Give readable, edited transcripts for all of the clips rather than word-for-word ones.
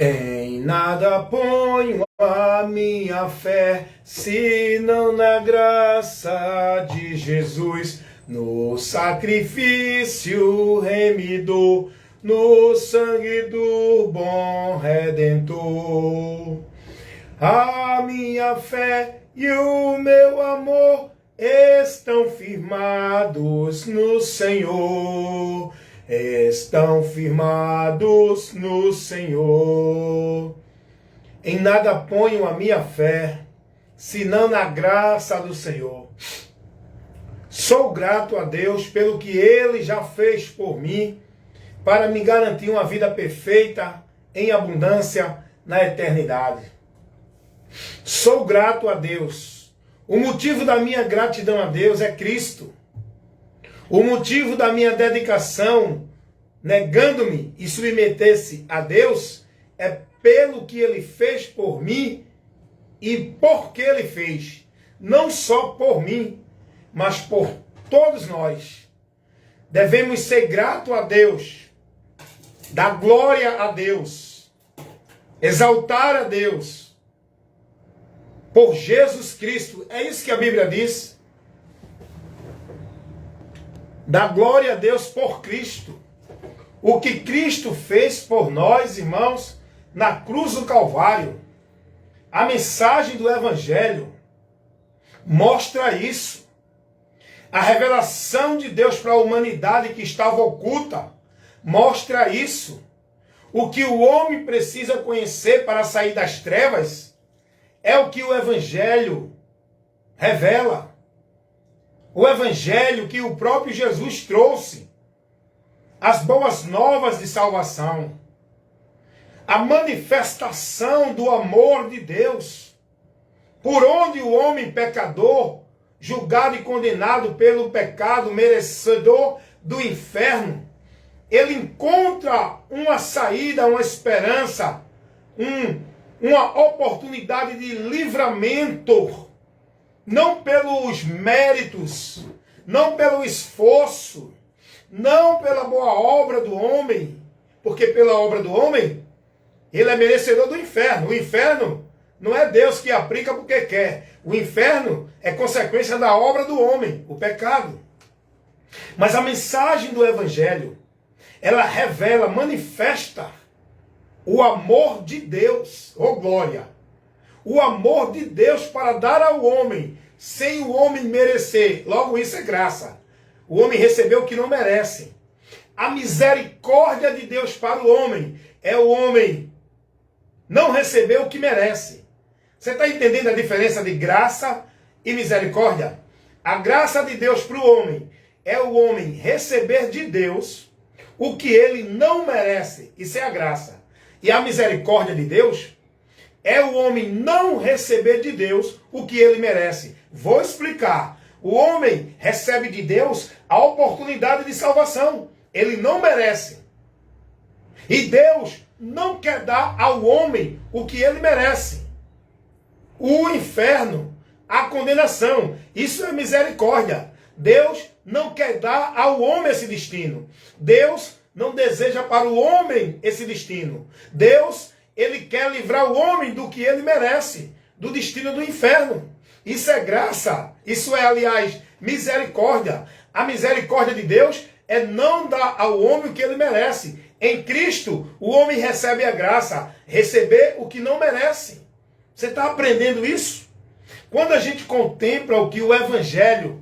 Em nada ponho a minha fé, senão na graça de Jesus, no sacrifício remidor, no sangue do bom Redentor. A minha fé e o meu amor estão firmados no Senhor. Estão firmados no Senhor. Em nada ponho a minha fé, senão na graça do Senhor. Sou grato a Deus pelo que Ele já fez por mim, para me garantir uma vida perfeita, em abundância, na eternidade. Sou grato a Deus. O motivo da minha gratidão a Deus é Cristo. O motivo da minha dedicação, negando-me e submeter-se a Deus, é pelo que Ele fez por mim e por que Ele fez. Não só por mim, mas por todos nós. Devemos ser gratos a Deus, dar glória a Deus, exaltar a Deus por Jesus Cristo. É isso que a Bíblia diz. Dá glória a Deus por Cristo. O que Cristo fez por nós, irmãos, na cruz do Calvário. A mensagem do Evangelho mostra isso. A revelação de Deus para a humanidade que estava oculta mostra isso. O que o homem precisa conhecer para sair das trevas é o que o Evangelho revela. O Evangelho que o próprio Jesus trouxe. As boas novas de salvação. A manifestação do amor de Deus. Por onde o homem pecador, julgado e condenado pelo pecado, merecedor do inferno, ele encontra uma saída, uma esperança, uma oportunidade de livramento. Não pelos méritos, não pelo esforço, não pela boa obra do homem, porque pela obra do homem, ele é merecedor do inferno. O inferno não é Deus que aplica porque quer. O inferno é consequência da obra do homem, o pecado. Mas a mensagem do Evangelho, ela revela, manifesta o amor de Deus, oh glória! O amor de Deus para dar ao homem, sem o homem merecer. Logo isso é graça. O homem recebeu o que não merece. A misericórdia de Deus para o homem é o homem não receber o que merece. Você está entendendo a diferença de graça e misericórdia? A graça de Deus para o homem é o homem receber de Deus o que ele não merece. Isso é a graça. E a misericórdia de Deus é o homem não receber de Deus o que ele merece. Vou explicar. O homem recebe de Deus a oportunidade de salvação. Ele não merece. E Deus não quer dar ao homem o que ele merece. O inferno, a condenação. Isso é misericórdia. Deus não quer dar ao homem esse destino. Deus não deseja para o homem esse destino. Deus, ele quer livrar o homem do que ele merece, do destino do inferno. Isso é graça. Isso é, aliás, misericórdia. A misericórdia de Deus é não dar ao homem o que ele merece. Em Cristo, o homem recebe a graça, receber o que não merece. Você está aprendendo isso? Quando a gente contempla o que o Evangelho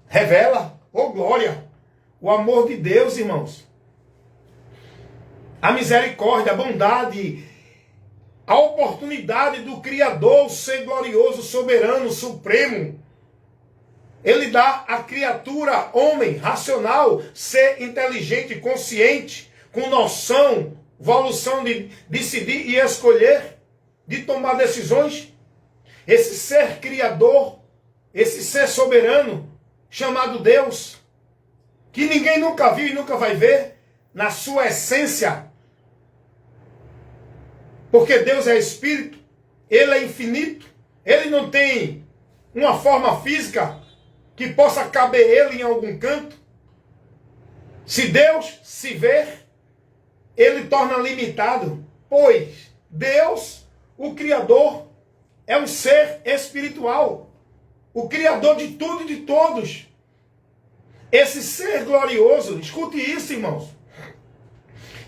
revela, oh glória, o amor de Deus, irmãos, a misericórdia, a bondade, a oportunidade do Criador ser glorioso, soberano, supremo. Ele dá à criatura, homem, racional, ser inteligente, consciente, com noção, evolução de decidir e escolher, de tomar decisões. Esse ser criador, esse ser soberano, chamado Deus, que ninguém nunca viu e nunca vai ver, na sua essência. Porque Deus é Espírito, Ele é infinito, Ele não tem uma forma física que possa caber Ele em algum canto. Se Deus se ver, Ele torna limitado. Pois Deus, o Criador, é um ser espiritual. O Criador de tudo e de todos. Esse ser glorioso, escute isso, irmãos.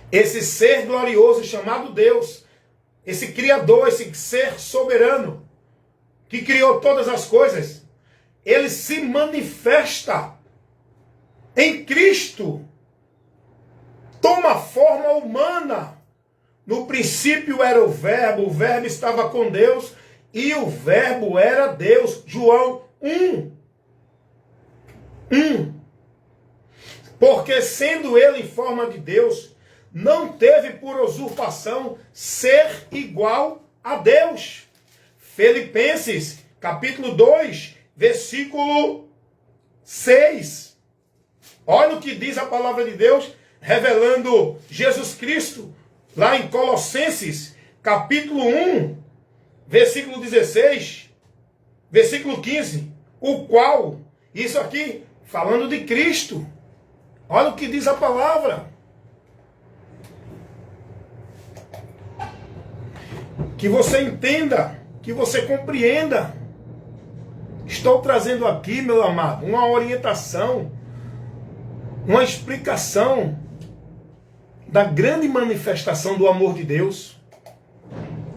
Esse ser glorioso chamado Deus, esse Criador, esse ser soberano, que criou todas as coisas, ele se manifesta em Cristo. Toma forma humana. No princípio era o Verbo estava com Deus, e o Verbo era Deus. João 1. Porque sendo ele em forma de Deus, não teve por usurpação ser igual a Deus. Filipenses, capítulo 2, versículo 6. Olha o que diz a palavra de Deus, revelando Jesus Cristo, lá em Colossenses, capítulo 1, versículo 16, versículo 15. O qual, isso aqui, falando de Cristo. Olha o que diz a palavra. Que você entenda, que você compreenda. Estou trazendo aqui, meu amado, uma orientação, uma explicação da grande manifestação do amor de Deus.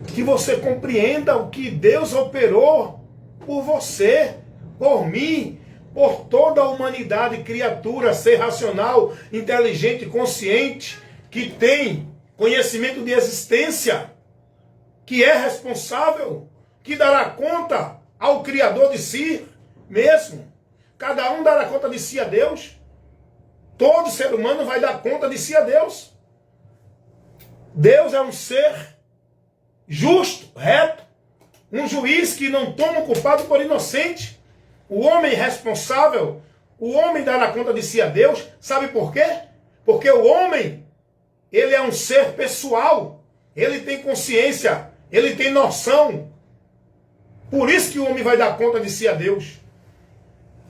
Que você compreenda o que Deus operou por você, por mim, por toda a humanidade, criatura, ser racional, inteligente, consciente, que tem conhecimento de existência, que é responsável, que dará conta ao Criador de si mesmo. Cada um dará conta de si a Deus. Todo ser humano vai dar conta de si a Deus. Deus é um ser justo, reto, um juiz que não toma o culpado por inocente. O homem responsável, o homem dará conta de si a Deus. Sabe por quê? Porque o homem, ele é um ser pessoal. Ele tem consciência, ele tem noção. Por isso que o homem vai dar conta de si a Deus.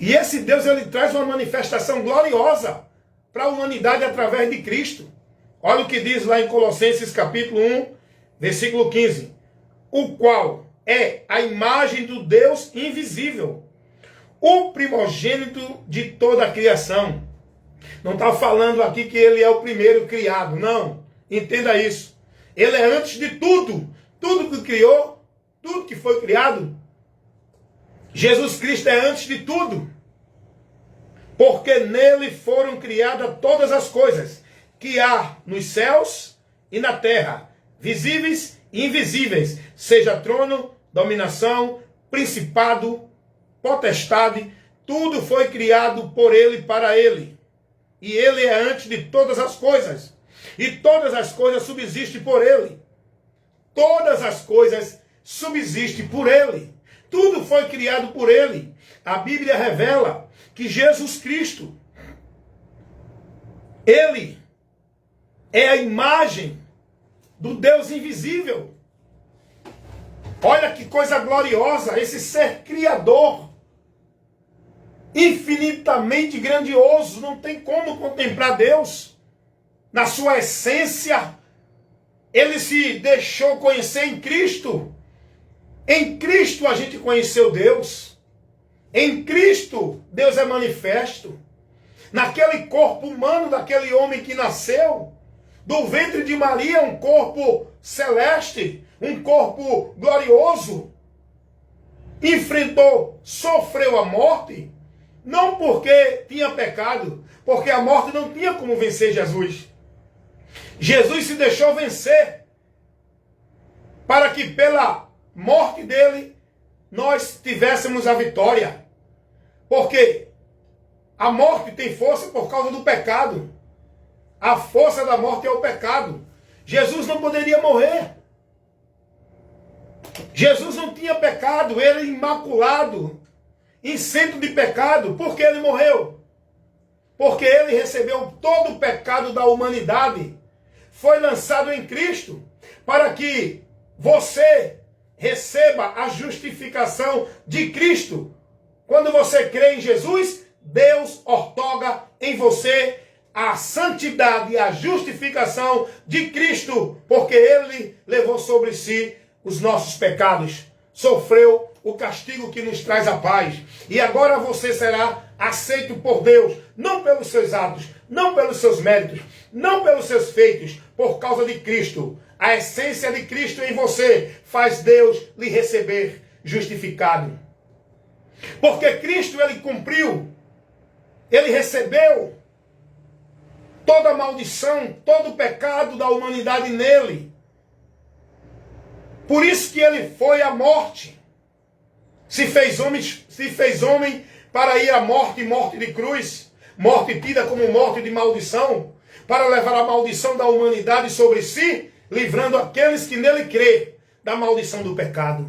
E esse Deus, ele traz uma manifestação gloriosa para a humanidade através de Cristo. Olha o que diz lá em Colossenses capítulo 1, versículo 15. O qual é a imagem do Deus invisível, o primogênito de toda a criação. Não está falando aqui que ele é o primeiro criado, não. Entenda isso. Ele é antes de tudo. Tudo que criou, tudo que foi criado. Jesus Cristo é antes de tudo. Porque nele foram criadas todas as coisas que há nos céus e na terra, visíveis e invisíveis, seja trono, dominação, principado, potestade, tudo foi criado por ele e para ele. E ele é antes de todas as coisas. E todas as coisas subsistem por ele. Todas as coisas subsistem por ele. Tudo foi criado por ele. A Bíblia revela que Jesus Cristo, ele é a imagem do Deus invisível. Olha que coisa gloriosa, esse ser criador, infinitamente grandioso. Não tem como contemplar Deus na sua essência. Ele se deixou conhecer em Cristo. Em Cristo a gente conheceu Deus. Em Cristo Deus é manifesto. Naquele corpo humano daquele homem que nasceu do ventre de Maria, um corpo celeste, um corpo glorioso, enfrentou, sofreu a morte, não porque tinha pecado, porque a morte não tinha como vencer Jesus. Jesus se deixou vencer, para que pela morte dele, nós tivéssemos a vitória. Porque a morte tem força por causa do pecado. A força da morte é o pecado. Jesus não poderia morrer. Jesus não tinha pecado, ele é imaculado, isento de pecado. Por que ele morreu? Porque ele recebeu todo o pecado da humanidade. Foi lançado em Cristo para que você receba a justificação de Cristo. Quando você crê em Jesus, Deus outorga em você a santidade e a justificação de Cristo, porque Ele levou sobre si os nossos pecados, sofreu o castigo que nos traz a paz. E agora você será aceito por Deus, não pelos seus atos, não pelos seus méritos, não pelos seus feitos, por causa de Cristo. A essência de Cristo em você faz Deus lhe receber justificado. Porque Cristo, Ele cumpriu, Ele recebeu toda a maldição, todo o pecado da humanidade nele. Por isso que Ele foi à morte. Se fez homem para ir à morte, morte de cruz, morte tida como morte de maldição, para levar a maldição da humanidade sobre si, livrando aqueles que nele crê da maldição do pecado.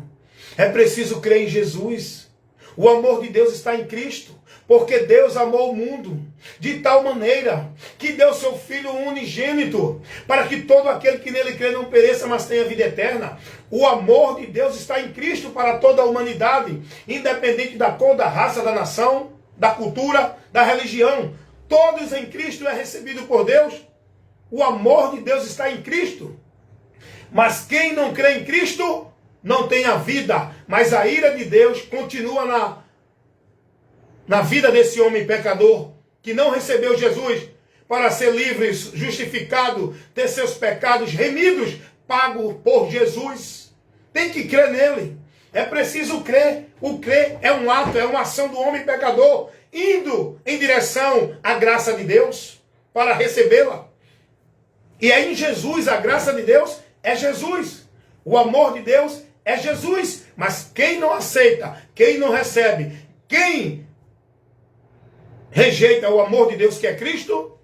É preciso crer em Jesus. O amor de Deus está em Cristo, porque Deus amou o mundo de tal maneira que deu seu Filho unigênito, para que todo aquele que nele crê não pereça, mas tenha vida eterna. O amor de Deus está em Cristo para toda a humanidade, independente da cor, da raça, da nação, da cultura, da religião. Todos em Cristo é recebido por Deus. O amor de Deus está em Cristo. Mas quem não crê em Cristo não tem a vida, mas a ira de Deus continua na vida desse homem pecador que não recebeu Jesus para ser livre, justificado, ter seus pecados remidos, pago por Jesus. Tem que crer nele. É preciso crer. O crer é um ato, é uma ação do homem pecador indo em direção à graça de Deus para recebê-la. E é em Jesus, a graça de Deus é Jesus. O amor de Deus é Jesus. Mas quem não aceita, quem não recebe, quem rejeita o amor de Deus que é Cristo,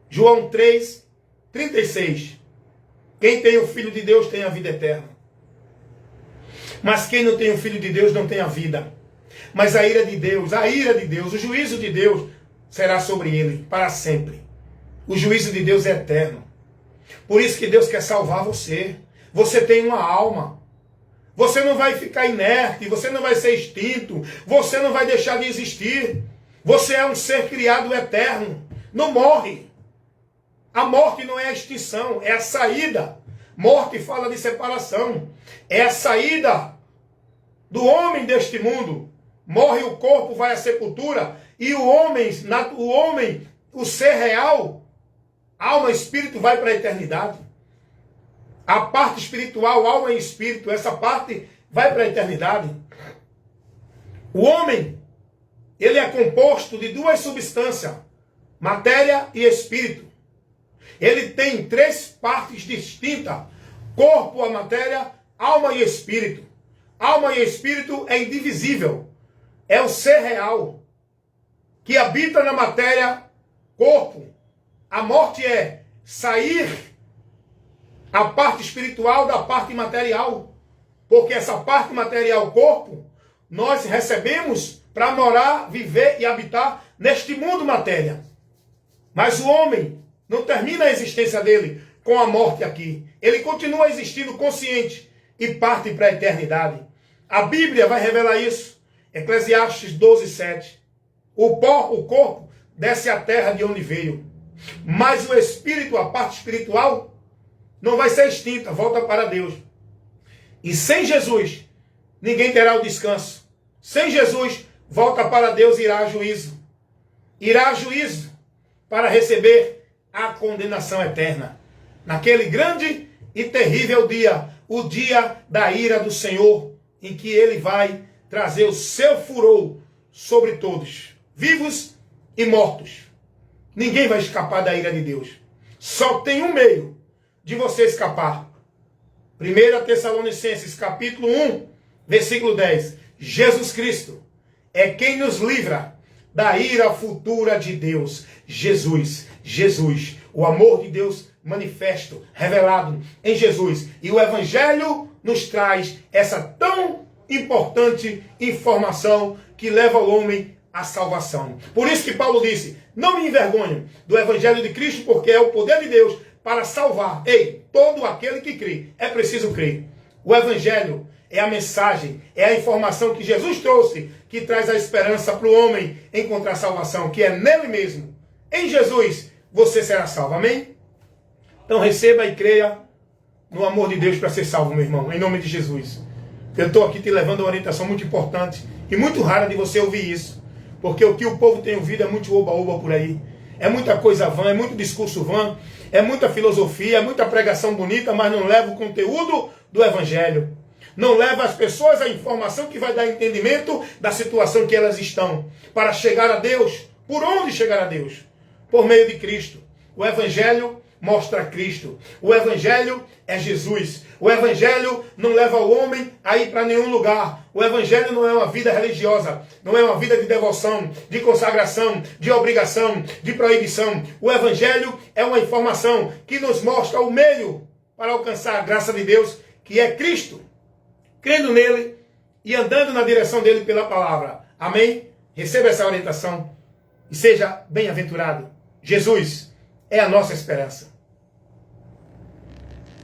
João 3:36. Quem tem o Filho de Deus tem a vida eterna. Mas quem não tem o Filho de Deus não tem a vida. Mas a ira de Deus, o juízo de Deus será sobre ele para sempre. O juízo de Deus é eterno. Por isso que Deus quer salvar você. Você tem uma alma. Você não vai ficar inerte, você não vai ser extinto, você não vai deixar de existir. Você é um ser criado eterno, não morre. A morte não é a extinção, é a saída. Morte fala de separação. É a saída do homem deste mundo. Morre o corpo, vai à sepultura. E o homem, o ser real, alma e espírito, vai para a eternidade. A parte espiritual, alma e espírito, essa parte vai para a eternidade. O homem, ele é composto de duas substâncias, matéria e espírito. Ele tem três partes distintas: corpo, a matéria, alma e espírito. Alma e espírito é indivisível. É o ser real que habita na matéria, corpo. A morte é sair a parte espiritual da parte material. Porque essa parte material, corpo, nós recebemos para morar, viver e habitar neste mundo matéria. Mas o homem não termina a existência dele com a morte aqui. Ele continua existindo consciente e parte para a eternidade. A Bíblia vai revelar isso. Eclesiastes 12:7. O corpo, desce à terra de onde veio. Mas o espírito, a parte espiritual, não vai ser extinta, volta para Deus. E sem Jesus, ninguém terá o descanso. Sem Jesus, volta para Deus e irá a juízo. Irá a juízo para receber a condenação eterna. Naquele grande e terrível dia, o dia da ira do Senhor, em que Ele vai trazer o seu furor sobre todos, vivos e mortos. Ninguém vai escapar da ira de Deus. Só tem um meio de você escapar. 1 Tessalonicenses capítulo 1, versículo 10. Jesus Cristo é quem nos livra da ira futura de Deus. Jesus, o amor de Deus manifesto, revelado em Jesus. E o Evangelho nos traz essa tão importante informação que leva o homem à salvação. Por isso que Paulo disse: não me envergonho do Evangelho de Cristo, porque é o poder de Deus para salvar. Todo aquele que crê. É preciso crer. O Evangelho é a mensagem, é a informação que Jesus trouxe, que traz a esperança para o homem encontrar salvação, que é nele mesmo. Em Jesus, você será salvo. Amém? Então receba e creia no amor de Deus para ser salvo, meu irmão, em nome de Jesus. Eu estou aqui te levando uma orientação muito importante e muito rara de você ouvir isso, porque o que o povo tem ouvido é muito oba-oba por aí. É muita coisa vã, é muito discurso vã, é muita filosofia, é muita pregação bonita, mas não leva o conteúdo do Evangelho. Não leva as pessoas a informação que vai dar entendimento da situação que elas estão, para chegar a Deus. Por onde chegar a Deus? Por meio de Cristo. O Evangelho mostra Cristo. O Evangelho é Jesus. O Evangelho não leva o homem a ir para nenhum lugar. O Evangelho não é uma vida religiosa. Não é uma vida de devoção, de consagração, de obrigação, de proibição. O Evangelho é uma informação que nos mostra o meio para alcançar a graça de Deus, que é Cristo. Crendo nele e andando na direção dele pela palavra. Amém? Receba essa orientação e seja bem-aventurado. Jesus é a nossa esperança.